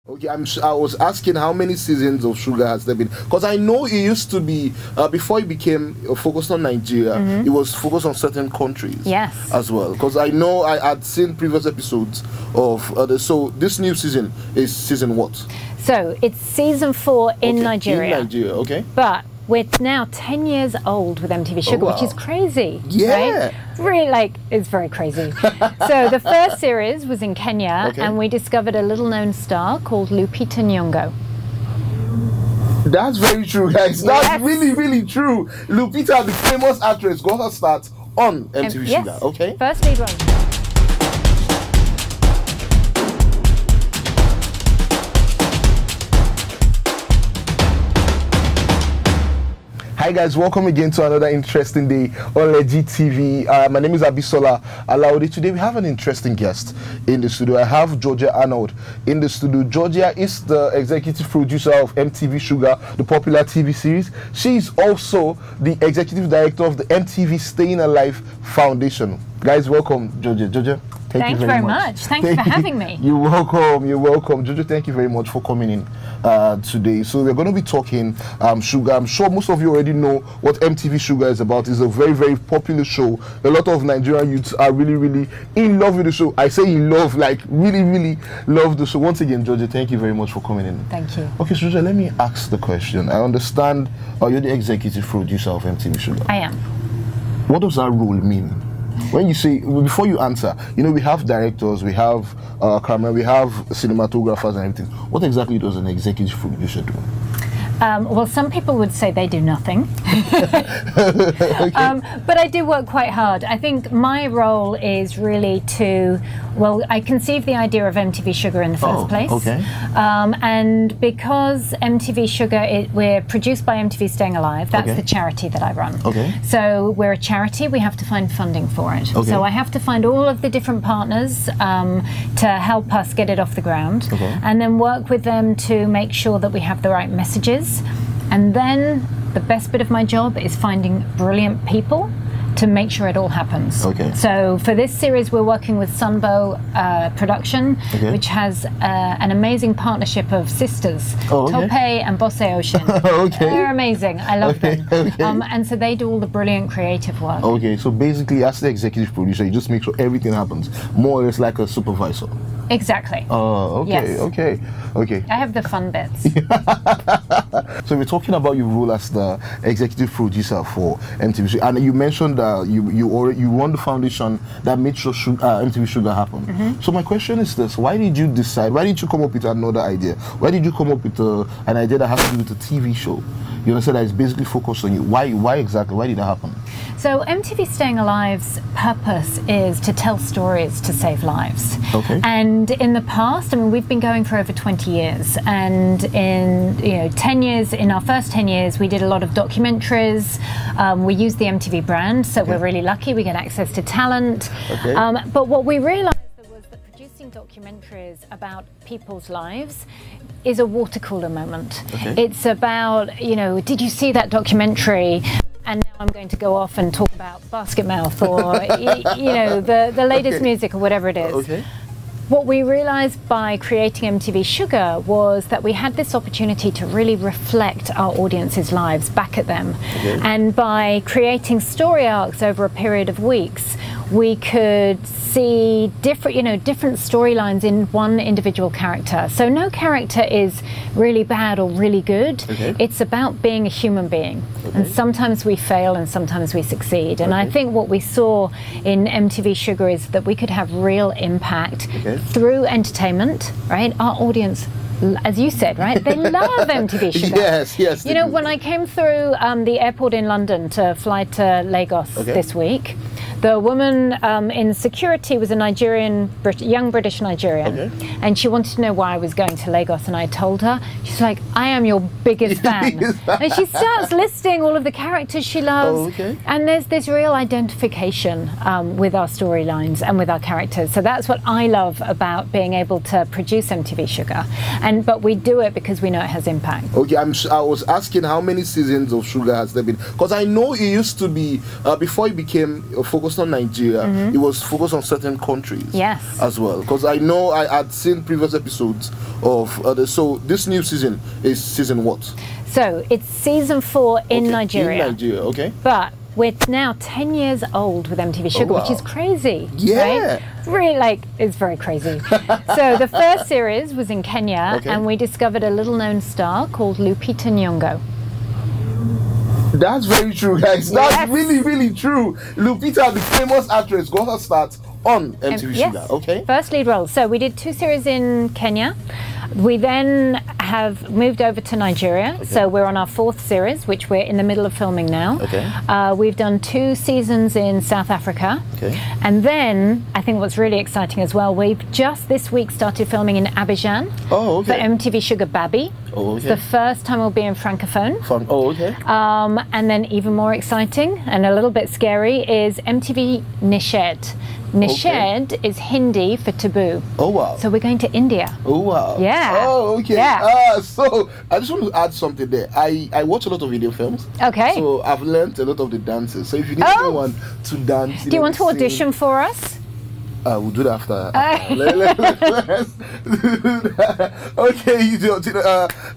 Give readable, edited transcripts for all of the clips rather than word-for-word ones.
Okay, I was asking how many seasons of Shuga has there been? Because I know it used to be, before it became focused on Nigeria, it was focused on certain countries as well. Because I know I had seen previous episodes of, so this new season is season what? So it's season 4 in Nigeria. In Nigeria, okay. But we're now 10 years old with MTV Shuga, which is crazy. Yeah. Right? Really, it's very crazy. So the first series was in Kenya, and we discovered a little-known star called Lupita Nyong'o. That's very true, guys. That's really, really true. Lupita, the famous actress, got her start on MTV Shuga, okay? First lead role. Hi guys, welcome again to another interesting day on Legit TV. My name is Abisola Alaudi. Today we have an interesting guest in the studio. I have Georgia Arnold in the studio. Georgia is the executive producer of MTV Shuga, the popular TV series. She is also the executive director of the MTV Staying Alive Foundation. Guys, welcome, Georgia. Georgia, thank you very much. Thanks for having me. You're welcome. You're welcome. Georgia, thank you very much for coming in today. So we're going to be talking Shuga. I'm sure most of you already know what MTV Shuga is about. It's a very, very popular show. A lot of Nigerian youths are really, really in love with the show. I say in love, like really, really love the show. Once again, Georgia, thank you very much for coming in. Thank you. Okay, so Georgia, let me ask the question. I understand you're the executive producer of MTV Shuga. I am. What does that role mean? When you say, before you answer, you know, we have directors, we have camera, we have cinematographers and everything. What exactly does an executive producer do? Well, some people would say they do nothing. But I do work quite hard. I think my role is really to, well, I conceived the idea of MTV Shuga in the first place. And because MTV Shuga, we're produced by MTV Staying Alive, that's the charity that I run. So we're a charity, we have to find funding for it. So I have to find all of the different partners to help us get it off the ground, and then work with them to make sure that we have the right messages. And then the best bit of my job is finding brilliant people to make sure it all happens. So for this series, we're working with Sunbow Production, which has an amazing partnership of sisters, Tope and Bosse Ocean. They're amazing. I love them. And so they do all the brilliant creative work. So basically, as the executive producer, you just make sure everything happens, more or less like a supervisor. Exactly. Okay. I have the fun bits. So we're talking about your role as the executive producer for MTV, and you mentioned that you run the foundation that made sure MTV Shuga happen. So my question is this: why did you decide? Why did you come up with another idea? Why did you come up with an idea that has to do with a TV show? You understand that it's basically focused on you. Why exactly? Why did that happen? So MTV Staying Alive's purpose is to tell stories to save lives. And in the past, I mean, we've been going for over 20 years, and in 10 years, in our first 10 years, we did a lot of documentaries. We use the MTV brand, so we're really lucky. We get access to talent. But what we realized was that producing documentaries about people's lives is a water cooler moment. It's about, you know, did you see that documentary? And now I'm going to go off and talk about Basket Mouth or, you know, the latest music or whatever it is. What we realized by creating MTV Shuga was that we had this opportunity to really reflect our audience's lives back at them. And by creating story arcs over a period of weeks, we could see different storylines in one individual character. So no character is really bad or really good. It's about being a human being. And sometimes we fail and sometimes we succeed. And I think what we saw in MTV Shuga is that we could have real impact through entertainment, right? Our audience, as you said, right? They love MTV Shuga. Yes. You know, when I came through the airport in London to fly to Lagos this week, the woman in security was a young British Nigerian, and she wanted to know why I was going to Lagos, and I told her. She's like, I am your biggest fan. And she starts listing all of the characters she loves, and there's this real identification with our storylines and with our characters. So that's what I love about being able to produce MTV Shuga. But we do it because we know it has impact. I was asking how many seasons of Shuga has there been, because I know it used to be, before it became focused focused on Nigeria, it was focused on certain countries as well. Because I know I had seen previous episodes of so this new season is season what? So it's season 4 in Nigeria. In Nigeria, okay. But we're now 10 years old with MTV Shuga, which is crazy. Yeah. Right? Really, it's very crazy. So the first series was in Kenya, and we discovered a little-known star called Lupita Nyong'o. That's very true, guys. That's really, really true. Lupita, the famous actress, got her start on MTV Shuga. Okay. First lead role. So we did 2 series in Kenya. We then have moved over to Nigeria. So we're on our 4th series, which we're in the middle of filming now. We've done 2 seasons in South Africa. And then, I think what's really exciting as well, we've just this week started filming in Abidjan for MTV Shuga Babi. It's the first time we'll be in Francophone. And then even more exciting and a little bit scary is MTV Nished. Nished is Hindi for taboo. Oh wow. So we're going to India. Oh wow. Yeah. Oh okay. Yeah. So I just want to add something there. I watch a lot of Indian films. Okay. So I've learned a lot of the dances. So if you need someone to dance, do you want to audition for us? We'll do that after. Okay.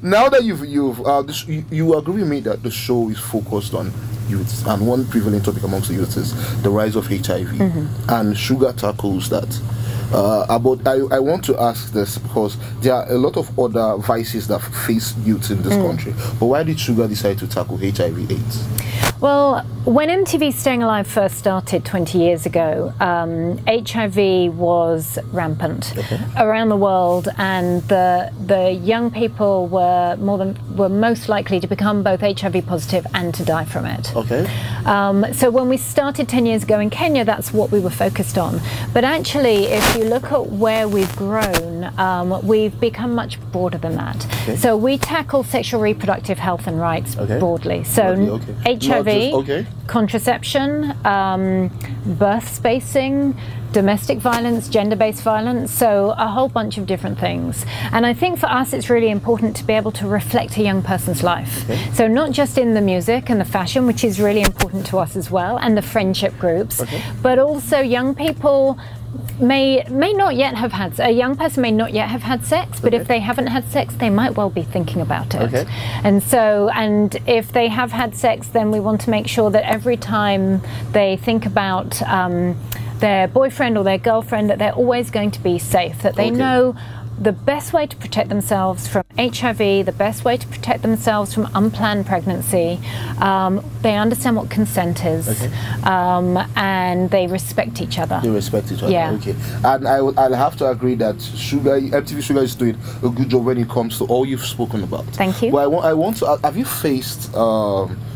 Now that you agree with me that the show is focused on youths, and one prevalent topic amongst the youths is the rise of HIV, and Shuga tackles that. I want to ask this because there are a lot of other vices that face youths in this country. But why did Shuga decide to tackle HIV/AIDS? Well, when MTV Staying Alive first started 20 years ago, HIV was rampant around the world, and the young people were most likely to become both HIV positive and to die from it. So when we started 10 years ago in Kenya, that's what we were focused on. But actually, if you look at where we've grown, we've become much broader than that. So we tackle sexual reproductive health and rights broadly. So HIV, contraception, birth spacing, domestic violence, gender-based violence, so a whole bunch of different things. And I think for us it's really important to be able to reflect a young person's life. So not just in the music and the fashion, which is really important to us as well, and the friendship groups, but also young people may not yet have had, a young person may not yet have had sex, but if they haven't had sex, they might well be thinking about it. And if they have had sex, then we want to make sure that every time they think about their boyfriend or their girlfriend, that they're always going to be safe, that they know the best way to protect themselves from HIV, the best way to protect themselves from unplanned pregnancy. They understand what consent is, and they respect each other. They respect each other. And I'll have to agree that MTV Shuga is doing a good job when it comes to all you've spoken about. Thank you. Well, I want to. Have you faced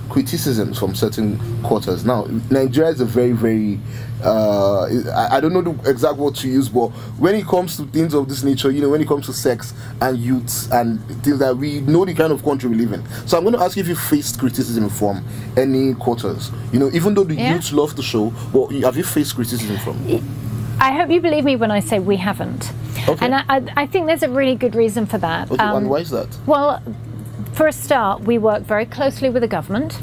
criticisms from certain quarters? Now, Nigeria is a very, very I don't know the exact word to use, but when it comes to things of this nature, when it comes to sex and youths and things that we know the kind of country we live in. So I'm going to ask you if you faced criticism from any quarters. Even though the youths love the show, but have you faced criticism from? I hope you believe me when I say we haven't. And I think there's a really good reason for that. And why is that? Well, for a start, we work very closely with the government.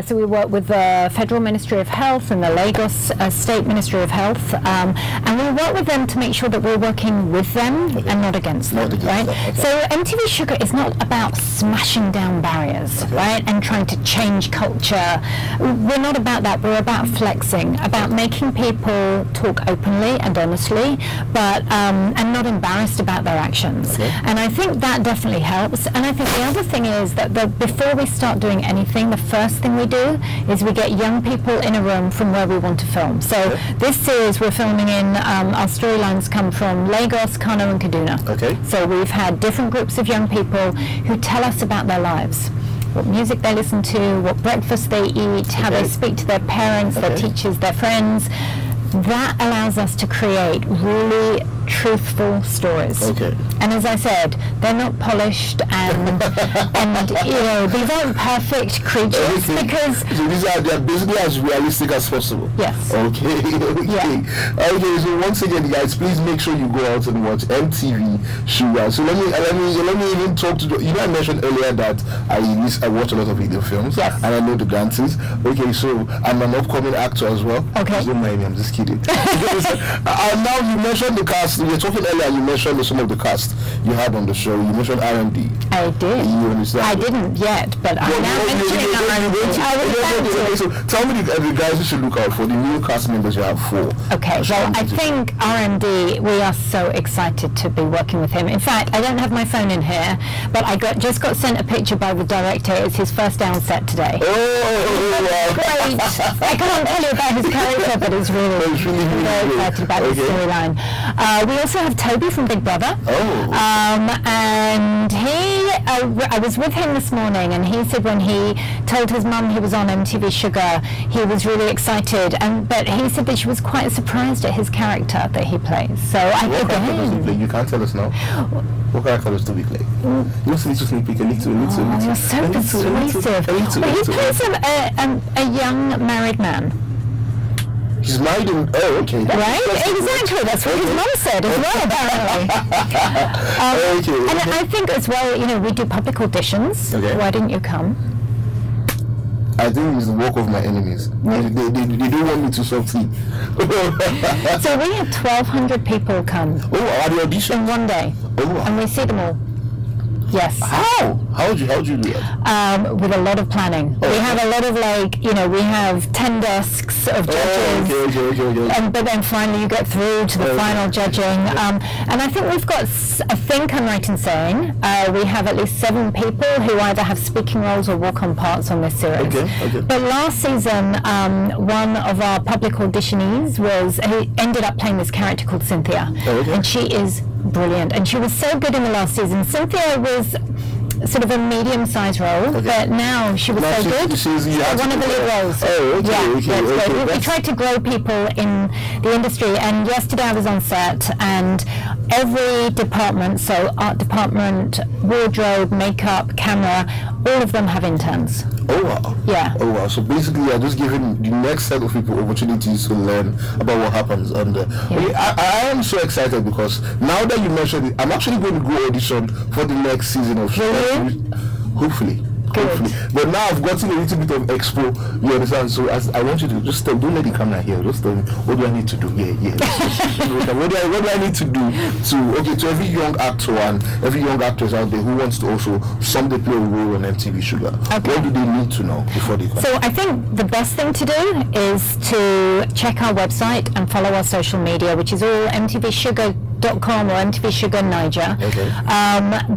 So we work with the Federal Ministry of Health and the Lagos State Ministry of Health, and we work with them to make sure that we're working with them and not against them, right? So MTV Shuga is not about smashing down barriers, right, and trying to change culture. We're not about that. We're about flexing, about making people talk openly and honestly, but and not embarrassed about their actions. And I think that definitely helps. And I think the other thing is that before we start doing anything, the first thing we do is we get young people in a room from where we want to film. So this series we're filming in, our storylines come from Lagos, Kano and Kaduna. So we've had different groups of young people who tell us about their lives, what music they listen to, what breakfast they eat, how they speak to their parents, their teachers, their friends. That allows us to create really truthful stories. Okay. And as I said, they're not polished and these aren't perfect creatures because so they're basically as realistic as possible. Yes. Okay. Okay. So once again, guys, please make sure you go out and watch MTV Shuga. So let me even talk to I mentioned earlier that I watch a lot of video films. Yes. And I know the dances. Okay. So I'm an upcoming actor as well. Okay. Don't mind me. I'm just kidding. Now you mentioned the cast. You were talking earlier. You mentioned some of the cast you had on the show. You mentioned R&D. I did. You understand? I didn't yet, but I'm now mentioning R&D. So tell me the guys you should look out for, the new cast members you have for. Okay, well, I think R&D, we are so excited to be working with him. In fact, I don't have my phone in here, but I just got sent a picture by the director. It's his first day on set today. Oh, great. I can't tell you about his character, but it's really very excited about the storyline. We also have Toby from Big Brother. And I was with him this morning, and he said when he told his mum he was on MTV Shuga, he was really excited, but he said that she was quite surprised at his character that he plays. So what character does he play? You can't tell us now. What character does Toby play? You also need to sneak peek. You're so persuasive. Well, he plays a young married man. He's married in... Oh, okay. Right? Exactly. That's what his mum said as well, apparently. And I think as well, we do public auditions. Okay. Why didn't you come? I think it's the work of my enemies. They don't want me to succeed. So we had 1,200 people come. Oh, at the audition? In one day. Oh. And we see them all. Yes. How? How'd you do that? With a lot of planning. We have a lot of we have 10 desks of judges. Okay. But then finally you get through to the final judging. And I think we've got, I think I'm right in saying, we have at least 7 people who either have speaking roles or walk-on parts on this series. Okay. But last season, one of our public auditionees he ended up playing this character called Cynthia. And she is brilliant, and she was so good in the last season. Cynthia was sort of a medium-sized role, but now she was so good. She's one of the lead roles. We tried to grow people in the industry, and yesterday I was on set, and every department, so art department, wardrobe, makeup, camera, all of them have interns. Oh wow. Yeah. Oh wow. So basically you're just giving the next set of people opportunities to learn about what happens. And I am so excited because now that you mentioned it, I'm actually going to go audition for the next season of Hopefully. But now I've gotten a little bit of expo, you understand? So I want you to just don't let the camera here. Just tell me, what do I need to do? What do I need to do to every young actor and every young actress out there who wants to also someday play a role on MTV Shuga? What do they need to know before they come? So I think the best thing to do is to check our website and follow our social media, which is all MTVShuga.com or MTV Shuga Niger,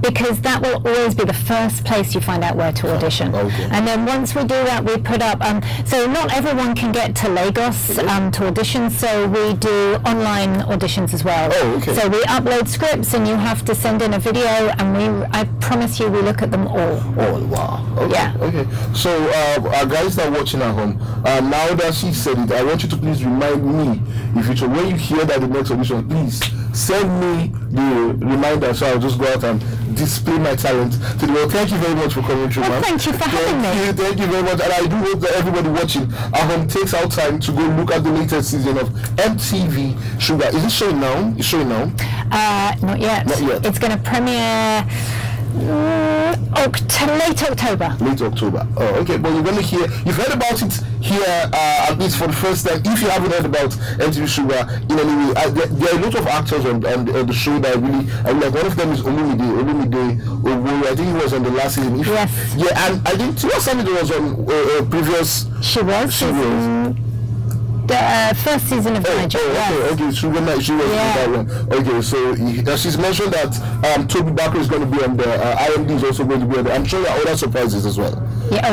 because that will always be the first place you find out where to audition. And then once we do that, we put up, so not everyone can get to Lagos to audition, so we do online auditions as well. So we upload scripts and you have to send in a video, and I promise you we look at them all. Oh wow. Okay. So our guys that are watching at home, now that she said it, I want you to please remind me in future when you hear that the next audition, please send me the reminder so I'll just go out and display my talent to the world. Thank you very much for coming through, man. Thank you for having me. Thank you very much. And I do hope that everybody watching at home takes out time to go look at the latest season of MTV Shuga. Is it showing now? It's showing now? Not yet. It's going to premiere late October. Late October. Oh, okay. But you're going to hear, you've heard about it here at least for the first time. If you haven't heard about MTV Shuga in any way, there are a lot of actors on the show that I really like. One of them is Olumide Oworu. I think he was on the last season. Yes. Yeah, and I think Tia Samide was on previous. She was. The first season of Niger. Okay, she was in that one. Okay, so she's mentioned that Toby Baker is going to be on there. IMD is also going to be on there. I'm sure there are other surprises as well. Yeah,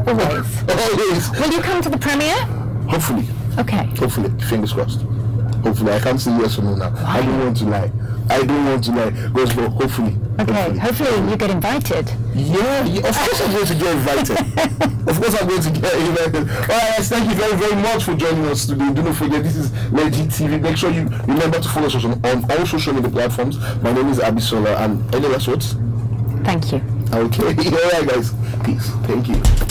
always. Always. Will you come to the premiere? Hopefully. Okay. Hopefully. Fingers crossed. Hopefully, I can't say yes or no now. Why? I don't want to lie. Because hopefully. Okay, hopefully you get invited. Yeah, of course I'm going to get invited. Of course I'm going to get invited. Alright, thank you very, very much for joining us today. Do not forget, this is Legit TV. Make sure you remember to follow us on all social media platforms. My name is Abisola, and any last words? Thank you. Okay, alright guys. Peace. Thank you.